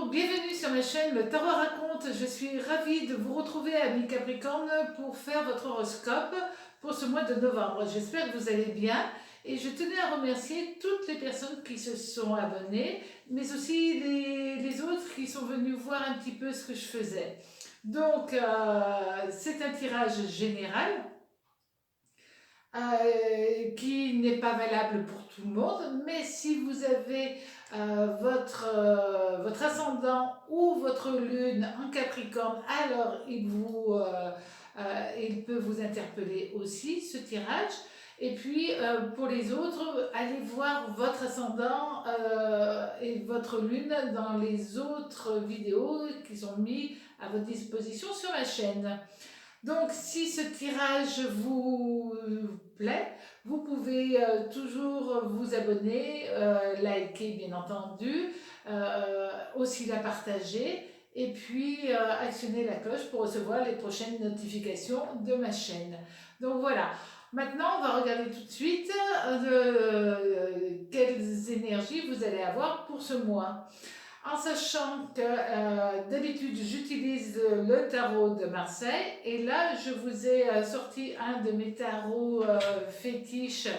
Donc, bienvenue sur ma chaîne Le Tarot Raconte. Je suis ravie de vous retrouver, amis Capricorne, pour faire votre horoscope pour ce mois de novembre. J'espère que vous allez bien et je tenais à remercier toutes les personnes qui se sont abonnées, mais aussi les autres qui sont venus voir un petit peu ce que je faisais. Donc, c'est un tirage général qui n'est pas valable pour tout le monde, mais si vous avez votre ascendant ou votre lune en Capricorne, alors il peut vous interpeller aussi, ce tirage. Et puis, pour les autres, allez voir votre ascendant et votre lune dans les autres vidéos qui sont mises à votre disposition sur ma chaîne. Donc, si ce tirage vous plaît, vous pouvez toujours vous abonner, liker bien entendu, aussi la partager et puis actionner la cloche pour recevoir les prochaines notifications de ma chaîne. Donc voilà. Maintenant, on va regarder tout de suite quelles énergies vous allez avoir pour ce mois. En sachant que d'habitude j'utilise le tarot de Marseille et là je vous ai sorti un de mes tarots fétiches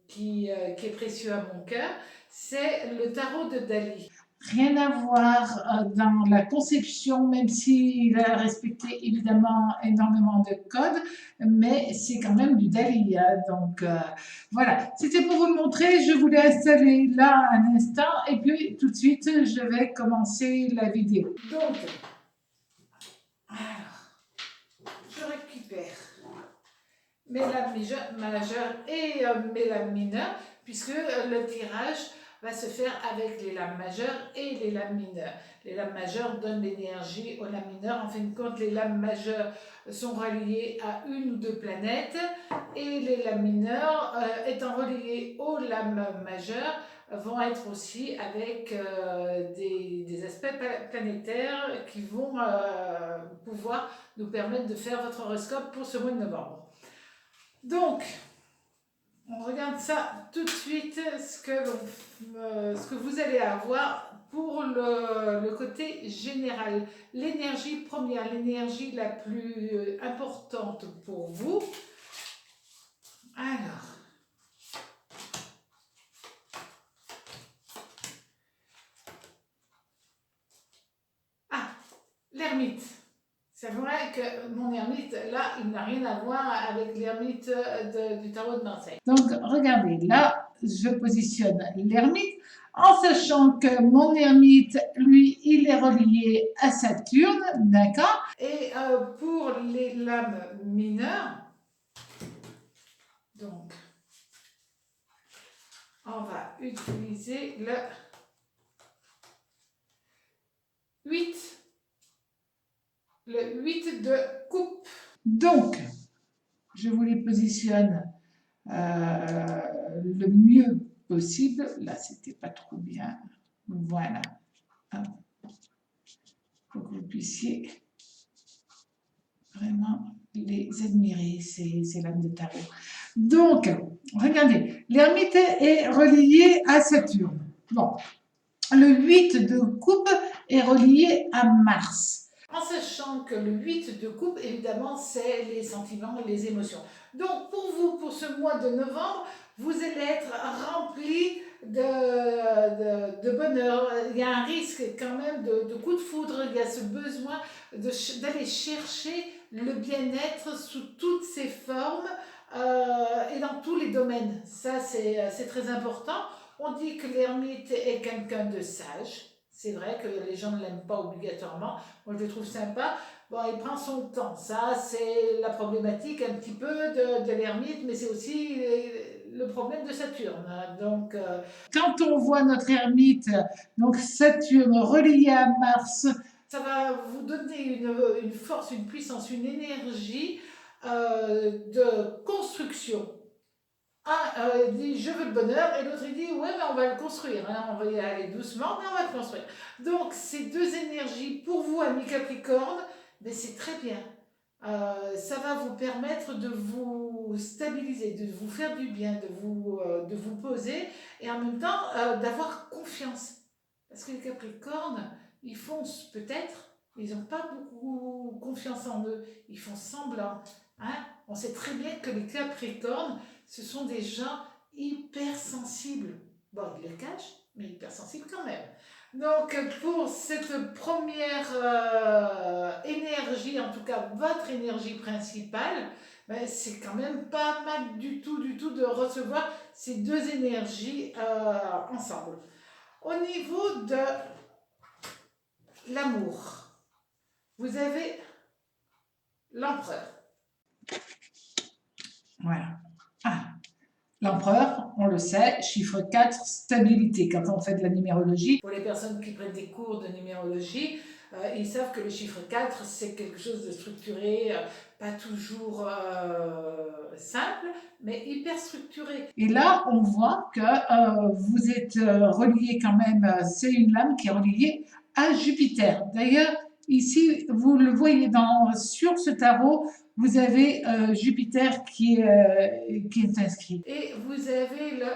qui est précieux à mon cœur, c'est le tarot de Dali. Rien à voir dans la conception, même s'il a respecté évidemment énormément de codes, mais c'est quand même du Dali. Hein, donc voilà, c'était pour vous le montrer. Je voulais installer là un instant et puis tout de suite je vais commencer la vidéo. Donc, alors, je récupère mes lames majeures et mes lames mineures, puisque le tirage va se faire avec les lames majeures et les lames mineures. Les lames majeures donnent l'énergie aux lames mineures. En fin de compte, les lames majeures sont reliées à une ou deux planètes et les lames mineures, étant reliées aux lames majeures, vont être aussi avec des aspects planétaires qui vont pouvoir nous permettre de faire votre horoscope pour ce mois de novembre. Donc, on regarde ça tout de suite, ce que vous allez avoir pour le côté général. L'énergie première, l'énergie la plus importante pour vous. Alors, l'ermite. C'est vrai que mon ermite, là, il n'a rien à voir avec l'ermite du tarot de Marseille. Donc, regardez, là, je positionne l'ermite en sachant que mon ermite, lui, il est relié à Saturne, d'accord? Et pour les lames mineures, donc, on va utiliser le 8. Le 8 de coupe. Donc, je vous les positionne le mieux possible. Là, c'était pas trop bien. Voilà. Pour que vous puissiez vraiment les admirer, ces lames de tarot. Donc, regardez, l'ermite est relié à Saturne. Bon, le 8 de coupe est relié à Mars. En sachant que le 8 de coupe, évidemment, c'est les sentiments, les émotions. Donc, pour vous, pour ce mois de novembre, vous allez être rempli de bonheur. Il y a un risque quand même de coup de foudre. Il y a ce besoin d'aller chercher le bien-être sous toutes ses formes et dans tous les domaines. Ça, c'est très important. On dit que l'ermite est quelqu'un de sage. C'est vrai que les gens ne l'aiment pas obligatoirement. Moi, je le trouve sympa. Bon, il prend son temps. Ça, c'est la problématique un petit peu de l'ermite, mais c'est aussi le problème de Saturne. Donc, quand on voit notre ermite, donc Saturne relié à Mars, ça va vous donner une force, une puissance, une énergie de construction. Un dit je veux le bonheur et l'autre il dit ouais mais on va le construire, hein, on va y aller doucement mais on va le construire. Donc ces deux énergies pour vous amis Capricorne, mais c'est très bien. Ça va vous permettre de vous stabiliser, de vous faire du bien, de vous poser et en même temps d'avoir confiance. Parce que les Capricornes, ils foncent peut-être, mais ils n'ont pas beaucoup confiance en eux. Ils font semblant. Hein. On sait très bien que les Capricornes, ce sont des gens hypersensibles. Bon, ils le cachent, mais hypersensibles quand même. Donc, pour cette première énergie, en tout cas votre énergie principale, ben, c'est quand même pas mal du tout, de recevoir ces deux énergies ensemble. Au niveau de l'amour, vous avez l'empereur. Voilà. Ah, l'empereur, on le sait, chiffre 4, stabilité. Quand on fait de la numérologie, pour les personnes qui prennent des cours de numérologie, ils savent que le chiffre 4, c'est quelque chose de structuré, pas toujours simple, mais hyper structuré. Et là, on voit que vous êtes relié quand même, c'est une lame qui est reliée à Jupiter. D'ailleurs, ici, vous le voyez sur ce tarot, vous avez Jupiter qui est inscrit. Et vous avez le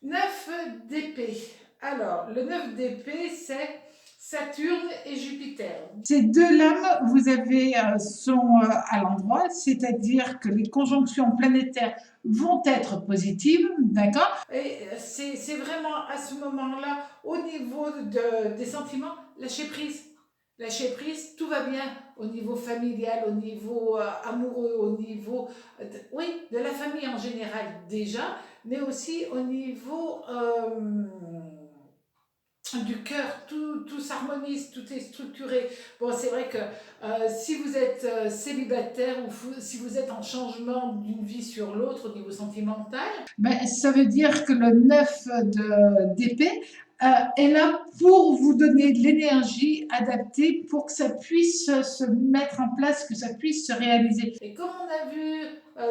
9 d'épée. Alors, le 9 d'épée, c'est Saturne et Jupiter. Ces deux lames, vous avez, sont à l'endroit, c'est-à-dire que les conjonctions planétaires vont être positives, d'accord? Et c'est vraiment à ce moment-là, au niveau des sentiments, lâcher prise. Lâcher prise, tout va bien au niveau familial, au niveau amoureux, au niveau de la famille en général déjà, mais aussi au niveau du cœur, tout s'harmonise, tout est structuré. Bon, c'est vrai que si vous êtes célibataire ou si vous êtes en changement d'une vie sur l'autre au niveau sentimental, ben, ça veut dire que le 9 d'épée est là pour vous donner de l'énergie adaptée pour que ça puisse se mettre en place, que ça puisse se réaliser. Et comme on a vu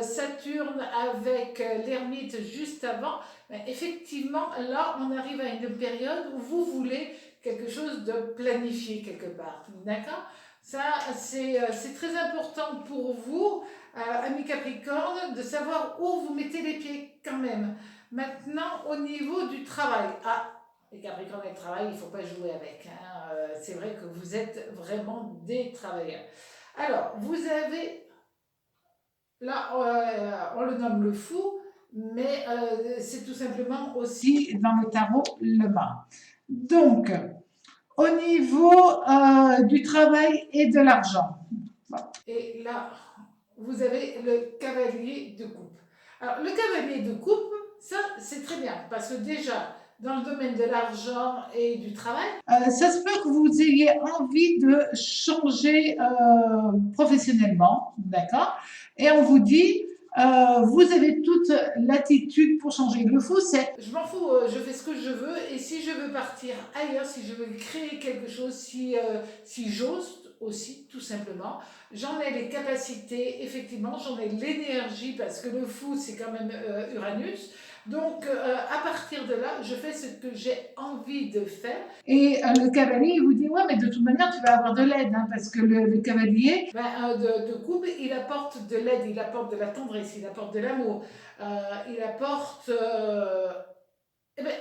Saturne avec l'ermite juste avant, ben effectivement, là, on arrive à une période où vous voulez quelque chose de planifié quelque part. D'accord? Ça, c'est très important pour vous, amis Capricorne, de savoir où vous mettez les pieds quand même. Maintenant, au niveau du travail. Ah, les Capricornes et le travail, il ne faut pas jouer avec. Hein. C'est vrai que vous êtes vraiment des travailleurs. Alors, vous avez, là, on le nomme le fou, mais c'est tout simplement aussi dans le tarot le mât. Donc, au niveau du travail et de l'argent. Et là, vous avez le cavalier de coupe. Alors, le cavalier de coupe, ça, c'est très bien, parce que déjà, dans le domaine de l'argent et du travail, ça se peut que vous ayez envie de changer professionnellement, d'accord? Et on vous dit, vous avez toute l'attitude pour changer. Le fou, c'est je m'en fous, je fais ce que je veux, et si je veux partir ailleurs, si je veux créer quelque chose, si j'ose aussi, tout simplement, j'en ai les capacités, effectivement, j'en ai l'énergie, parce que le fou, c'est quand même Uranus. Donc, à partir de là, je fais ce que j'ai envie de faire. Et le cavalier, il vous dit, ouais, mais de toute manière, tu vas avoir de l'aide, hein, parce que le cavalier, ben, de coupe, il apporte de l'aide, il apporte de la tendresse, il apporte de l'amour, il apporte eh ben,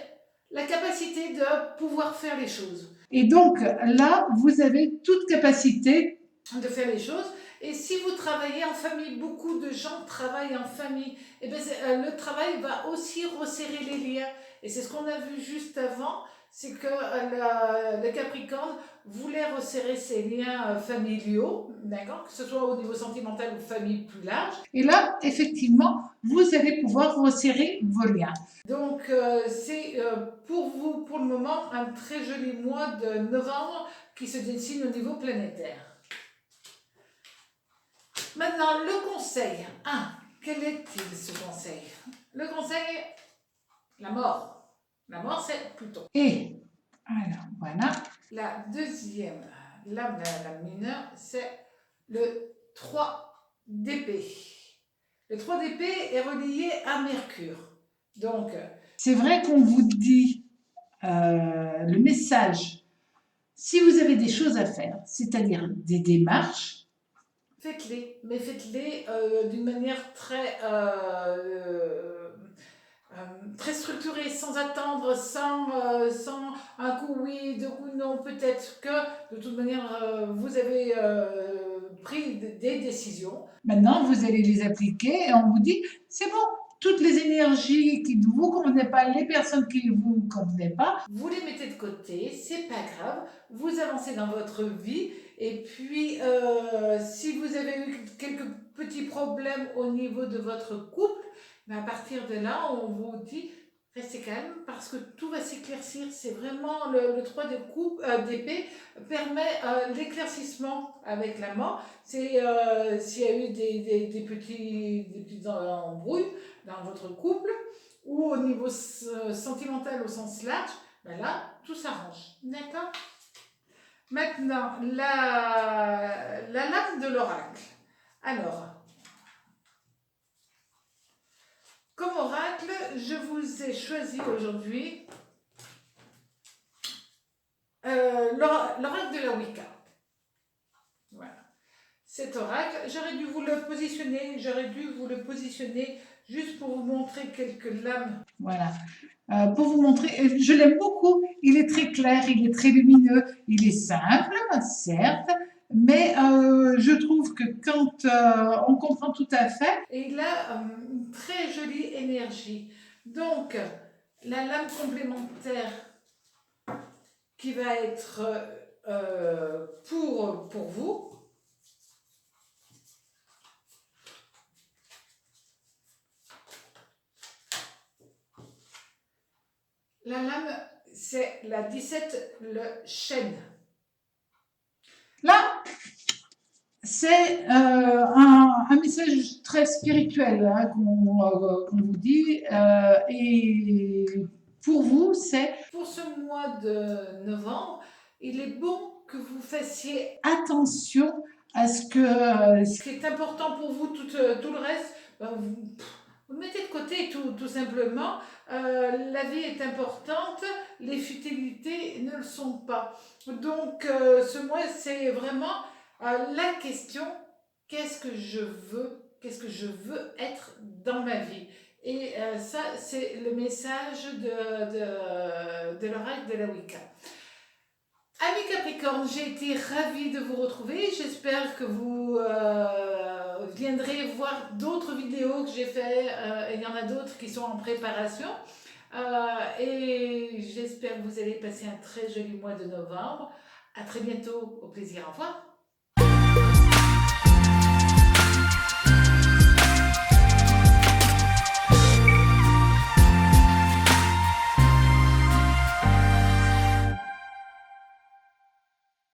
la capacité de pouvoir faire les choses. Et donc, là, vous avez toute capacité de faire les choses. Et si vous travaillez en famille, beaucoup de gens travaillent en famille, et bien, le travail va aussi resserrer les liens. Et c'est ce qu'on a vu juste avant, c'est que le Capricorne voulait resserrer ses liens familiaux, d'accord, que ce soit au niveau sentimental ou famille plus large. Et là, effectivement, vous allez pouvoir resserrer vos liens. Donc, c'est pour vous, pour le moment, un très joli mois de novembre qui se dessine au niveau planétaire. Maintenant, le conseil. Ah, quel est-il ce conseil? Le conseil, la mort. La mort, c'est Pluton. Et, alors, voilà. La deuxième lame mineure, c'est le 3 d'épée. Le 3 d'épée est relié à Mercure. Donc, c'est vrai qu'on vous dit le message, si vous avez des choses à faire, c'est-à-dire des démarches, faites-les, mais faites-les d'une manière très très structuré, sans attendre, sans un coup oui, deux coups non, peut-être que de toute manière vous avez pris des décisions. Maintenant, vous allez les appliquer et on vous dit, c'est bon, toutes les énergies qui ne vous convenaient pas, les personnes qui ne vous convenaient pas, vous les mettez de côté, c'est pas grave, vous avancez dans votre vie et puis si vous avez eu quelques petits problèmes au niveau de votre couple, mais à partir de là, on vous dit, restez calme parce que tout va s'éclaircir. C'est vraiment le 3 de coupe d'épée permet l'éclaircissement avec la mort. C'est s'il y a eu des petits embrouilles dans votre couple ou au niveau sentimental au sens large, ben là, tout s'arrange. D'accord? Maintenant, la lame de l'oracle. Alors, comme oracle, je vous ai choisi aujourd'hui l'oracle de la Wicca. Voilà. Cet oracle, j'aurais dû vous le positionner juste pour vous montrer quelques lames. Voilà. Pour vous montrer, je l'aime beaucoup. Il est très clair, il est très lumineux, il est simple, certes, mais je trouve que quand on comprend tout à fait, et il a une très jolie énergie. Donc, la lame complémentaire qui va être pour vous. La lame, c'est la 17, le chêne. Là, c'est un message très spirituel hein, qu'on vous dit. Et pour vous, c'est... Pour ce mois de novembre, il est bon que vous fassiez attention à ce qui est important pour vous, tout le reste, vous le mettez de côté tout simplement. La vie est importante, les futilités ne le sont pas. Donc ce mois, c'est vraiment la question, qu'est-ce que je veux être dans ma vie. Et ça, c'est le message de l'oracle de la Wicca. Amis Capricorne, j'ai été ravie de vous retrouver. J'espère que vous viendrez voir d'autres vidéos que j'ai fait. Il y en a d'autres qui sont en préparation. Et j'espère que vous allez passer un très joli mois de novembre. À très bientôt. Au plaisir. Au revoir.